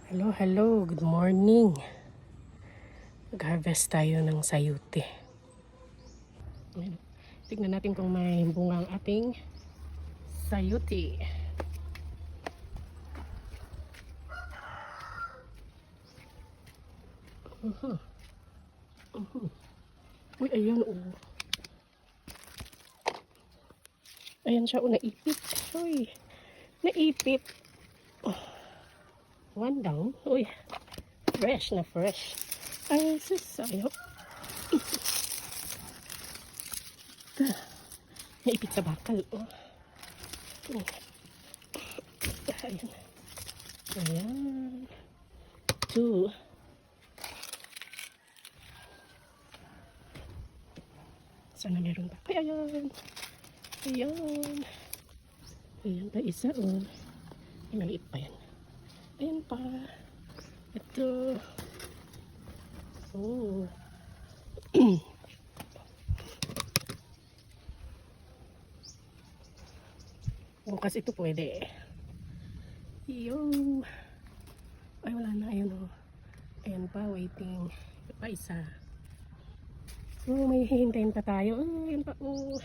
Hello, hello. Good morning. Mag-harvest tayo ng sayute. Ayan. Tignan natin kung may bunga ang ating sayute. Uy, ayan, oh. Ayan siya, oh, naipit. Uy, naipit. Oh. One down. Uy, fresh na fresh. Ay, sus, ayaw. Naipit sa bakal. Oh. Ayan. Ayan. Two. Sana meron pa. Ay, ayan. Ayan. Ayan pa isa, oh. Ay, maliit pa yan. Ayan pa. Ito. Oh. Bukas ito pwede. Yo. Ay, wala na. Ayan, oh. Ayan pa, waiting. Ito pa isa. Oh, may hihintayin pa tayo. Oh, ayan pa, oh.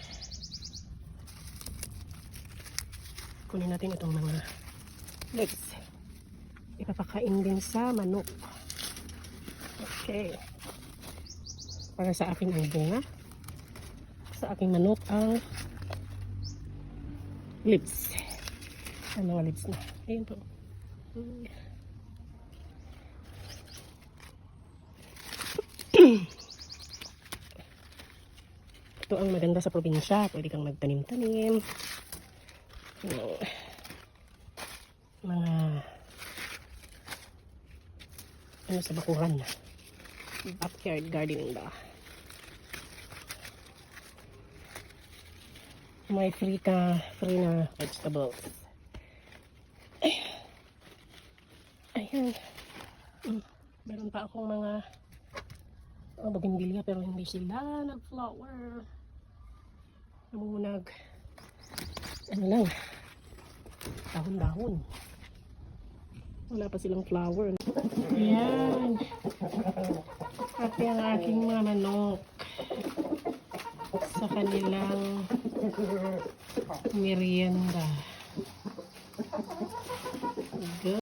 Kunin natin itong mga legs. Ipapakain din sa manok. Okay. Para sa akin ang bunga. Sa aking manok ang lips. Ang mga lips na. Ayan po. Ito ang maganda sa probinsya. Pwede kang magtanim-tanim. Mga ano sa bakuran. Backyard gardening ba? May free na vegetables. Ayan. Meron pa akong mga bougainvillea pero hindi sila nag-flower. Namunag. Ano lang. Dahon-dahon. Wala pa silang flower. Ayan. Pati ang aking mga manok sa kanilang merienda.